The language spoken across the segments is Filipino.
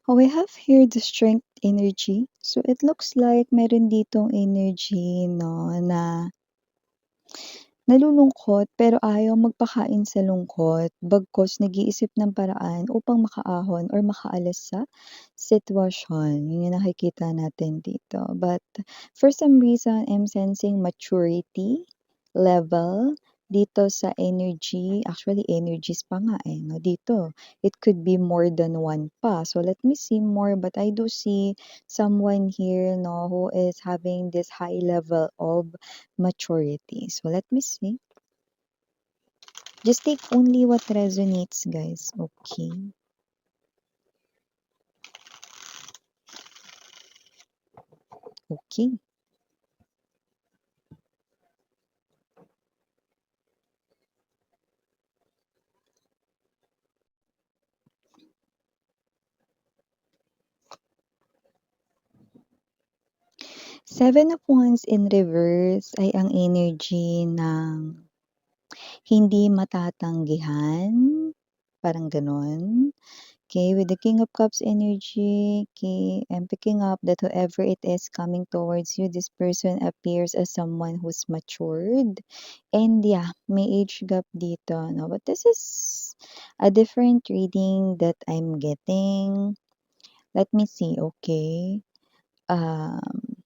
We have here the strength energy. So it looks like meron ditong energy, no, na nalulungkot pero ayaw magpakain sa lungkot, bagkus nag-iisip ng paraan upang makaahon or makaalis sa sitwasyon. Yun yung nakikita natin dito. But for some reason, I'm sensing maturity level dito sa energy. Actually, energies pa nga no, dito. It could be more than one pa. So let me see more, but I do see someone here, no, who is having this high level of maturity. So let me see. Just take only what resonates, guys. Okay. Okay. Seven of Wands in reverse ay ang energy ng hindi matatanggihan. Parang ganon. Okay, with the King of Cups energy, okay, I'm picking up that whoever it is coming towards you, this person appears as someone who's matured. And yeah, may age gap dito, no? But this is a different reading that I'm getting. Let me see, okay? Um,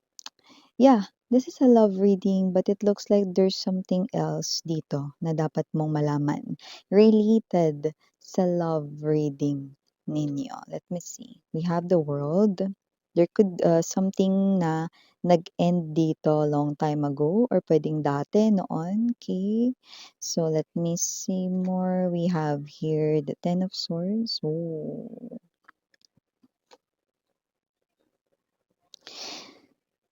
yeah, this is a love reading, but it looks like there's something else dito na dapat mong malaman related sa love reading ninyo. Let me see. We have the world. There could something na nag-end dito long time ago or pwedeng dati noon. Okay. So let me see more. We have here the Ten of Swords. Oh.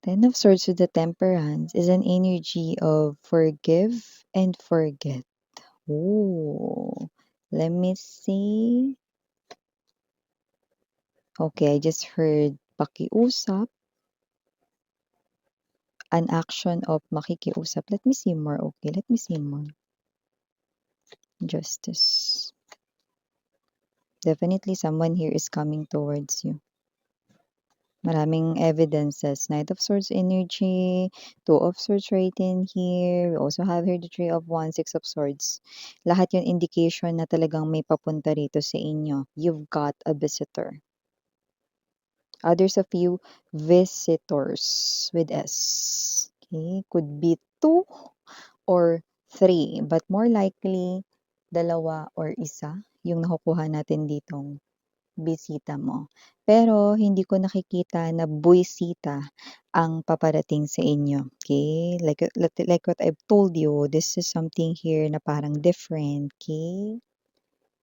Ten of Swords with the Temperance is an energy of forgive and forget. Ooh, let me see. Okay, I just heard pakiusap, an action of makikiusap. Let me see more. Okay, let me see more. Justice. Definitely someone here is coming towards you. Maraming evidences. Knight of Swords energy, Two of Swords right in here. We also have here the Three of Wands, Six of Swords. Lahat yun indication na talagang may papunta rito sa inyo. You've got a visitor. Others of you, visitors with S. Okay, could be two or three, but more likely, dalawa or isa yung nakukuha natin ditong bisita mo. Pero hindi ko nakikita na buwisita ang paparating sa inyo. Okay? Like what I've told you, this is something here na parang different. Okay?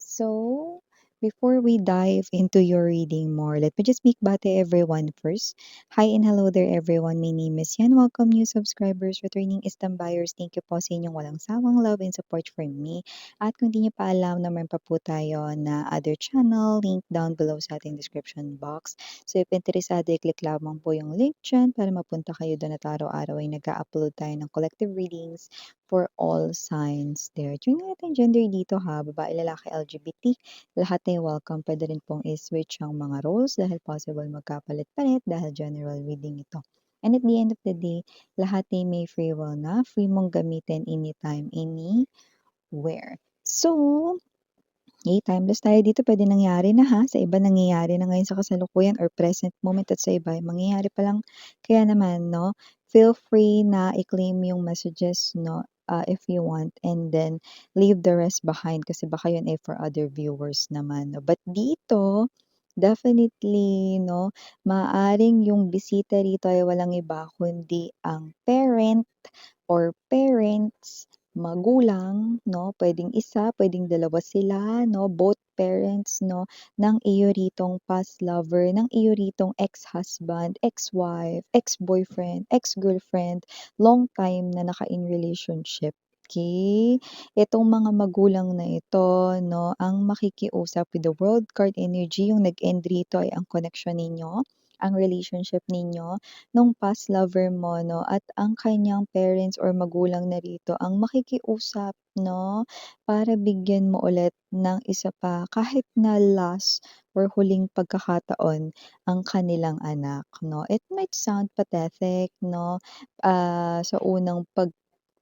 So, before we dive into your reading more, let me just make bate everyone first. Hi and hello there everyone. My name is Yan. Welcome new subscribers, returning Istam buyers. Thank you po sa inyong walang sawang love and support for me. At kung di niyo pa alam na meron pa po tayo na other channel, link down below sa ating description box. So if interesado, i-click lamang po yung link dyan para mapunta kayo doon at araw-araw ay nag-upload tayo ng collective readings for all signs there. Tuwing natin gender dito ha, babae, lalaki, LGBT, lahat ay welcome. Pwede rin pong i-switch ang mga roles dahil possible magkapalit-palit dahil general reading ito. And at the end of the day, lahat ay may free will na, free mong gamitin anytime, anywhere. So, yay, timeless tayo dito. Pwede nangyari na ha. Sa iba nangyayari na ngayon sa kasalukuyan or present moment at sa iba mangyayari pa lang. Kaya naman, no, feel free na i-claim yung messages, no, if you want and then leave the rest behind kasi baka yun ay for other viewers naman. No? But dito, definitely, no, maaring yung bisita rito ay walang iba kundi ang parent or parents, magulang, no? Puwedeng isa, puwedeng dalawa sila, no? Both parents, no? Ng iyo ritong past lover, ng iyo ritong ex-husband, ex-wife, ex-boyfriend, ex-girlfriend, long time na naka-in relationship. Okay? Itong mga magulang na ito, no? Ang makikiusap with the World card energy, yung nag-end rito ay ang connection ninyo ang relationship ninyo nung past lover mo 'no, at ang kanyang parents or magulang na rito ang makikiusap 'no, para bigyan mo ulit ng isa pa kahit na last or huling pagkakataon ang kanilang anak 'no. It might sound pathetic 'no, sa unang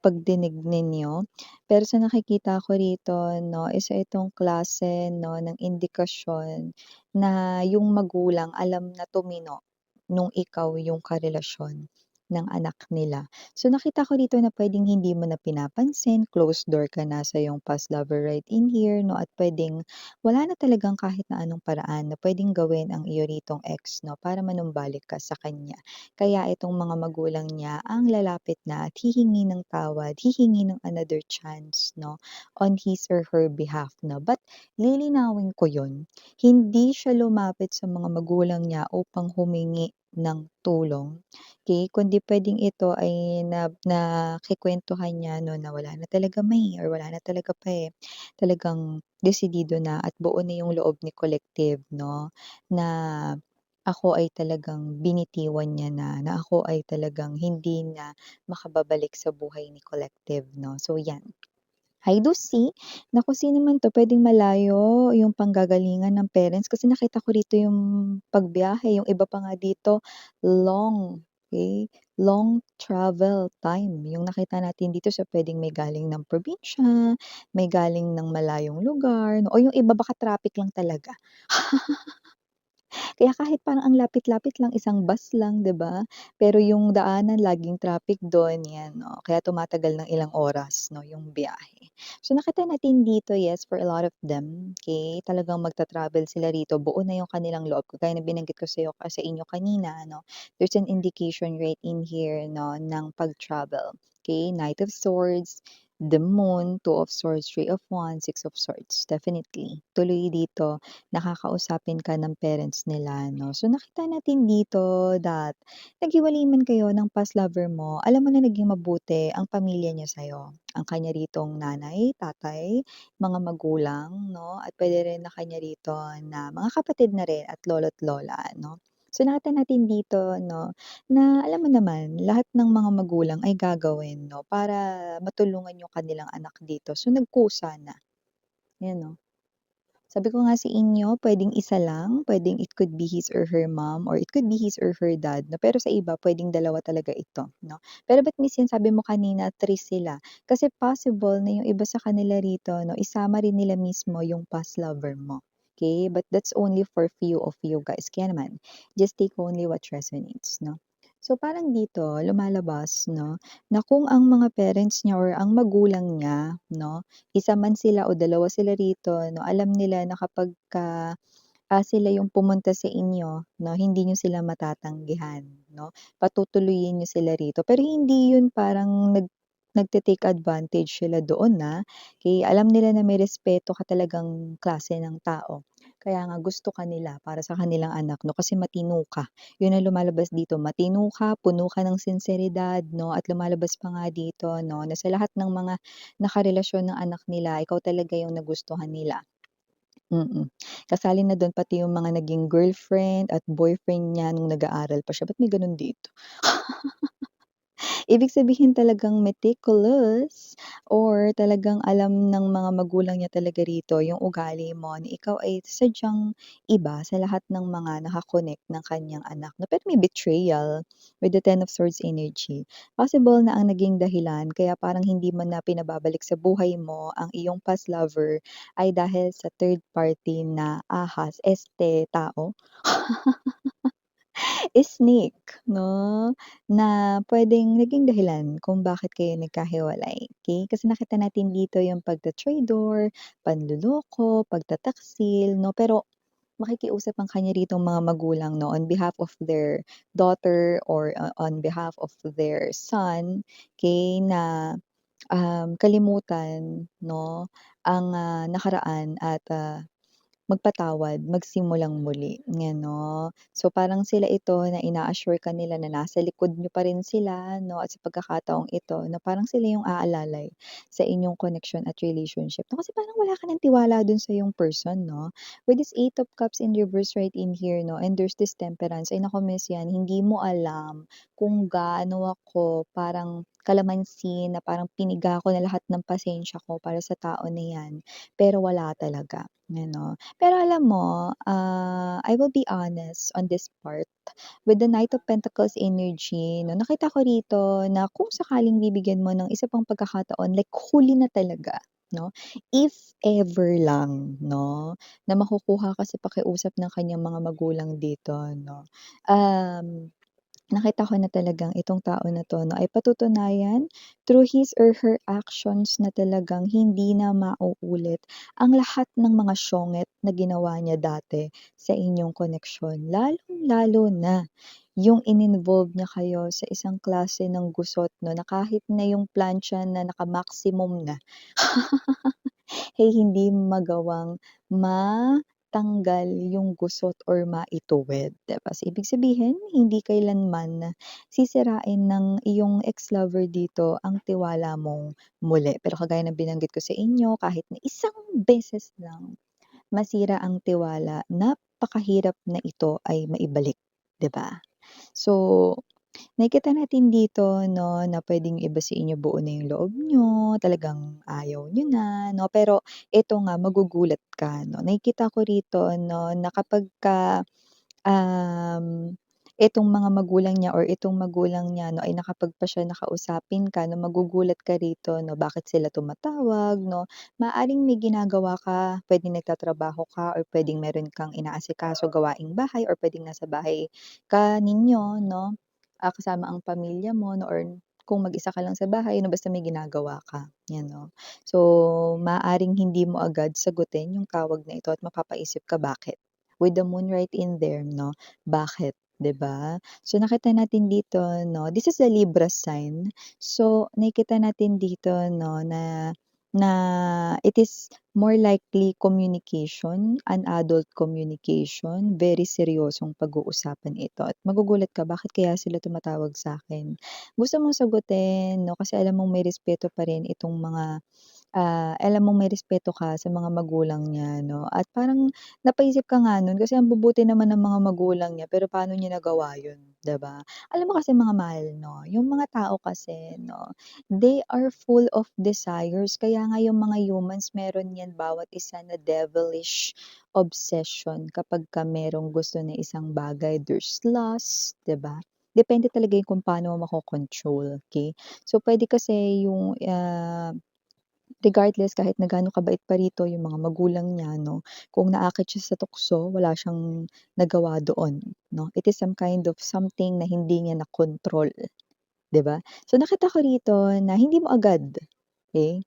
pagdinig ninyo, pero sa nakikita ko rito 'no, isa itong klase 'no ng indikasyon na yung magulang alam na tumino nung ikaw yung karelasyon ng anak nila. So, nakita ko dito na puwedeng hindi mo na pinapansin, closed door ka na sa iyong past lover right in here 'no, at puwedeng wala na talagang kahit na anong paraan na puwedeng gawin ang iyo ritong ex 'no, para manumbalik ka sa kanya. Kaya itong mga magulang niya ang lalapit na at hihingi ng tawad, hihingi ng another chance 'no, on his or her behalf 'no. But lilinawin ko 'yun, hindi siya lumapit sa mga magulang niya upang humingi ng tulong, okey, kundi puwedeng ito ay nakikuwentuhan niya 'no na wala na talaga or wala na talaga talagang desidido na at buo na yung loob ni collective 'no, na ako ay talagang binitiwan niya na ako ay talagang hindi na makababalik sa buhay ni collective 'no. So 'yan. I do see na kung sino man 'to puwedeng malayo yung panggagalingan ng parents kasi nakita ko rito yung pagbiyahe, yung iba pa nga dito long, okey, long travel time yung nakita natin dito. So, puwedeng may galing ng probinsya, may galing ng malayong lugar 'no, o yung iba baka traffic lang talaga. Kaya kahit parang ang lapit-lapit lang, isang bus lang, 'di ba? Pero yung daanan laging traffic dun, 'yan, oh, kaya tumatagal ng ilang oras 'no, yung biyahe. So, nakita natin dito, yes, for a lot of them, okay, talagang magta-travel sila rito, buo na yung kanilang loob. Kagaya ng binanggit ko sa inyo kanina 'no, there's an indication right in here 'no, ng pag-travel, okay. Knight of Swords, the Moon, Two of Swords, Three of Wands, Six of Swords, definitely. Tuloy dito nakakausapin ka ng parents nila 'no. So, nakita natin dito that naghiwalay man kayo ng past lover mo, alam mo na naging mabuti ang pamilya niya sa'yo. Ang kanya ritong nanay, tatay, mga magulang 'no, at puwede rin na kanya rito na mga kapatid na rin at lolo't lola 'no. So, nakita natin dito 'no, na alam mo naman lahat ng mga magulang ay gagawin 'no, para matulungan yung kanilang anak dito. So, nagkusa na, 'yan 'no. Sabi ko nga sa inyo, puwedeng isa lang, puwedeng it could be his or her mom or it could be his or her dad 'no, pero sa iba puwedeng dalawa talaga ito 'no. Pero ba't miss yan sabi mo kanina 3 sila, kasi possible na yung iba sa kanila rito 'no, isama rin nila mismo yung past lover mo, okay. But that's only for few of you guys, kaya naman just take only what resonates 'no. So, parang dito lumalabas 'no, na kung ang mga parents niya or ang magulang niya 'no, isa man sila o dalawa sila rito 'no, alam nila na kapagka, sila yung pumunta sa inyo 'no, hindi niyo sila matatanggihan 'no, patutuloyin niyo sila rito. Pero hindi yun parang nagte-take advantage sila doon, kaya alam nila na may respeto ka talagang klase ng tao. Kaya nga gusto ka nila para sa kanilang anak 'no, kasi matino ka. Yun ang lumalabas dito, matino ka, puno ka ng sinseridad 'no, at lumalabas pa nga dito 'no, na sa lahat ng mga nakarelasyon ng anak nila, ikaw talaga yung nagustuhan nila. Kasali na dun pati yung mga naging girlfriend at boyfriend niya nung nag-aaral pa siya, ba't may gano'n dito? Ibig sabihin talagang meticulous or talagang alam ng mga magulang niya talaga rito yung ugali mo na ikaw ay sadyang iba sa lahat ng mga naka-connect ng kanyang anak 'no. Pero may betrayal with the Ten of Swords energy. Possible na ang naging dahilan kaya parang hindi mo na pinababalik sa buhay mo ang iyong past lover ay dahil sa third party na ahas, tao. Snake 'no, na puwedeng naging dahilan kung bakit kayo nagkahiwalay, okey? Kasi nakita natin dito yung pagta-traitor, panloloko, pagtataksil 'no, pero makikiusap ang kanya ritong mga magulang 'no, on behalf of their daughter or, on behalf of their son, okey, na, kalimutan 'no, ang, nakaraan at, magpatawad, magsimulang muli, 'yan 'no. So, parang sila ito na ina-assure ka nila na nasa likod niyo pa rin sila 'no, at sa pagkakataong ito na parang sila yung aalalay sa inyong connection at relationship 'no, kasi parang wala ka ng tiwala dun sa yung person 'no. With this Eight of Cups in reverse right in here 'no, and there's this Temperance, ay naku miss 'yan, hindi mo alam kung gaano ako parang kalamansi na parang piniga ko na lahat ng pasensya ko para sa tao na 'yan, pero wala talaga, ano. Pero alam mo, I will be honest on this part, with the Knight of Pentacles energy 'no, nakita ko rito na kung sakaling bibigyan mo ng isa pang pagkakataon, like huli na talaga 'no, if ever lang 'no, na makukuha ka sa pakiusap ng kanyang mga magulang dito 'no, um nakita ko na talagang itong tao na 'to 'no, ay patutunayan through his or her actions na talagang hindi na mauulit ang lahat ng mga syonget na ginawa niya dati sa inyong koneksyon. Lalong-lalo na yung ininvolve niya kayo sa isang klase ng gusot 'no, na kahit na yung plancha na naka-maximum na eh, hindi magawang matanggal yung gusot or maituwid, 'di ba? So, ibig sabihin hindi kailanman sisirain ng iyong ex-lover dito ang tiwala mong muli. Pero kagaya ng binanggit ko sa inyo, kahit na isang beses lang masira ang tiwala, napakahirap na ito ay maibalik, 'di ba? So, nakikita natin dito 'no, na puwedeng iba sa inyo buo na yung loob niyo, talagang ayaw niyo na 'no, pero ito nga magugulat ka 'no. Nakikita ko rito 'no, na kapagka, um, itong mga magulang niya or itong magulang niya 'no, ay nakapagpasya na kausapin ka 'no, magugulat ka rito 'no, bakit sila tumatawag 'no. Maaaring may ginagawa ka, puwedeng nagtatrabaho ka or puwedeng meron kang inaasikaso gawaing bahay or puwedeng nasa bahay ka ninyo 'no, kasama ang pamilya mo 'no or kung mag-isa ka lang sa bahay 'no, basta may ginagawa ka, 'yan 'no. So, maaaring hindi mo agad sagutin yung tawag na ito at mapapaisip ka, bakit? With the moon right in there 'no, bakit, 'di ba? So, nakita natin dito 'no, this is a Libra sign. So, nakikita natin dito 'no, na na it is more likely communication, an adult communication, very seryosong pag-uusapan ito at magugulat ka, bakit kaya sila tumatawag sa'kin? Gusto mong sagutin 'no, kasi alam mong may respeto pa rin itong mga alam mong may respeto ka sa mga magulang niya 'no, at parang napaisip ka nga nun kasi ang bubuti naman ng mga magulang niya, pero paano niya nagawa yun, 'di ba? Alam mo kasi mga mahal 'no, yung mga tao kasi 'no, they are full of desires, kaya nga yung mga humans meron yan bawat isa na devilish obsession kapagka merong gusto na isang bagay, there's lust, 'di ba? Depende talaga yun kung paano mo makokontrol, okey? So, puwede kasi yung, regardless kahit na gaano kabait pa rito yung mga magulang niya 'no, kung naakit siya sa tukso wala siyang nagawa doon 'no. It is some kind of something na hindi niya nakontrol, 'di ba? So, nakita ko rito na hindi mo agad, okey,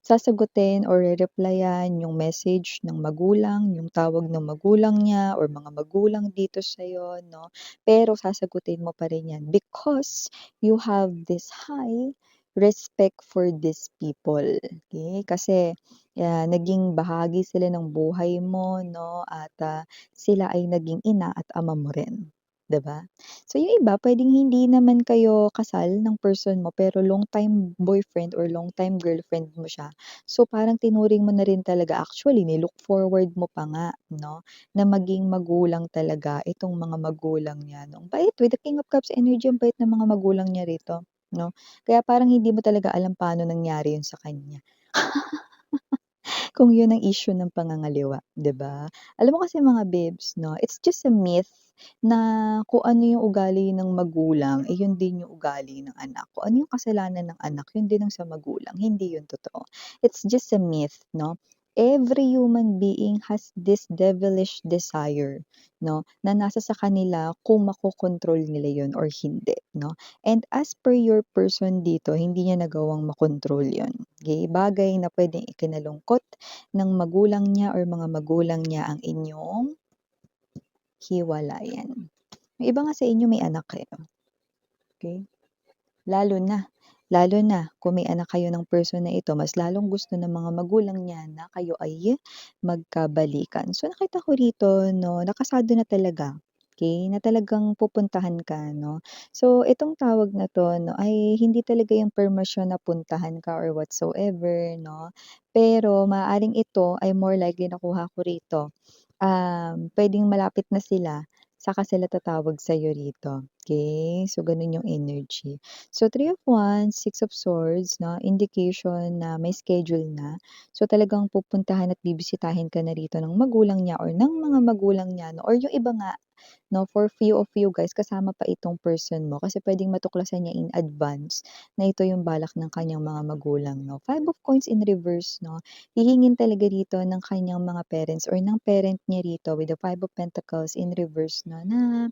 sasagutin or re-replyan yung message ng magulang, yung tawag ng magulang niya or mga magulang dito sa'yo 'no, pero sasagutin mo pa rin 'yan because you have this high respect for these people, okey? Kasi, naging bahagi sila ng buhay mo 'no at, sila ay naging ina at ama mo rin, 'di ba? So, yung iba puwedeng hindi naman kayo kasal ng person mo pero long time boyfriend or long time girlfriend mo siya. So, parang tinuring mo na rin talaga, actually ni-look forward mo pa nga 'no, na maging magulang talaga itong mga magulang niya 'no. Ang bait, with the King of Cups energy, ang bait ng mga magulang niya rito 'no. Kaya parang hindi mo talaga alam paano nangyari yun sa kanya. Kung yun ang issue ng pangangaliwa, 'di ba? Alam mo kasi mga babes 'no, it's just a myth na kung ano yung ugali ng magulang, eh, yun din yung ugali ng anak. Kung ano yung kasalanan ng anak, yun din ang sa magulang, hindi yun totoo. It's just a myth 'no. Every human being has this devilish desire 'no, na nasa sa kanila kung makokontrol nila yun or hindi 'no. And as per your person dito, hindi niya nagawang makontrol yun, okey? Bagay na puwedeng ikinalungkot ng magulang niya or mga magulang niya ang inyong hiwalayan. Yung iba nga sa inyo may anak, eh, okey? Lalo na Lalo na kung may anak kayo ng person na ito, mas lalong gusto ng mga magulang niya na kayo ay magkabalikan. So, nakita ko rito 'no, nakasado na talaga, okey, na talagang pupuntahan ka 'no. So, itong tawag na 'to 'no, ay hindi talaga yung pormasyon na puntahan ka or whatsoever 'no, pero maaaring ito ay more likely nakuha ko rito, puwedeng malapit na sila saka sila tatawag sa'yo rito, okey. So, gano'n yung energy. So, Three of Wands, Six of Swords 'no, indication na may schedule na. So, talagang pupuntahan at bibisitahin ka na rito ng magulang niya or ng mga magulang niya 'no, or yung iba nga 'no, for few of you guys kasama pa itong person mo kasi puwedeng matuklasan niya in advance na ito yung balak ng kanyang mga magulang 'no. Five of Coins in reverse 'no, hihingin talaga dito ng kanyang mga parents or ng parent niya rito with the Five of Pentacles in reverse 'no, na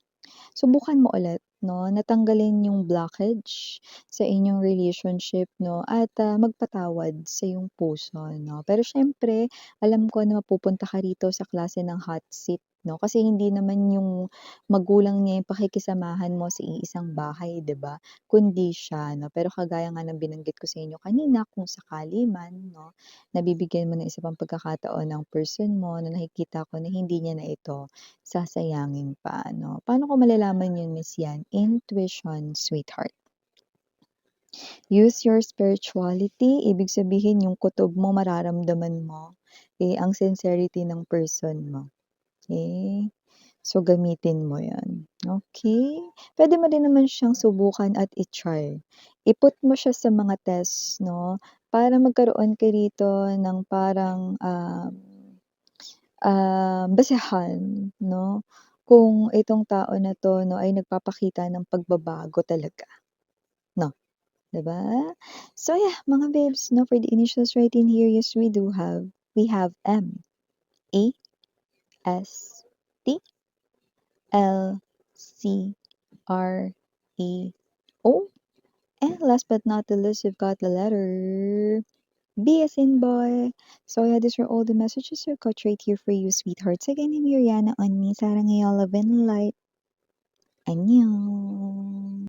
subukan mo ulit 'no, na tanggalin yung blockage sa inyong relationship 'no, at, magpatawad sa iyong puso 'no. Pero siyempre alam ko na mapupunta ka rito sa klase ng hot seat 'no, kasi hindi naman yung magulang niya yung pakikisamahan mo sa iisang bahay 'di ba, kundi siya 'no. Pero kagaya nga ng binanggit ko sa inyo kanina kung sakali man 'no, nabibigyan mo ng isa pang pagkakataon ng person mo na nakikita ko na hindi niya na ito sasayangin pa 'no. Paano ko malalaman yun Miss Yan? Intuition, sweetheart. Use your spirituality, ibig sabihin yung kutob mo mararamdaman mo, ang sincerity ng person mo, okey? So, gamitin mo 'yan, okey? Puwede mo din naman siyang subukan at i-try. I-put mo siya sa mga test 'no, para magkaroon ka rito ng parang, basehan 'no, kung itong tao na 'to 'no ay nagpapakita ng pagbabago talaga 'no, 'di ba? So yeah, mga babes 'no, for the initials right in here, yes we have M, A, S, T, L, C, R, A, O, and last but not the least, we've got the letter B as in boy. So yeah, these are all the messages I got right here for you, sweethearts. Again, I'm Mariana on Sarang Love and Light. 안녕.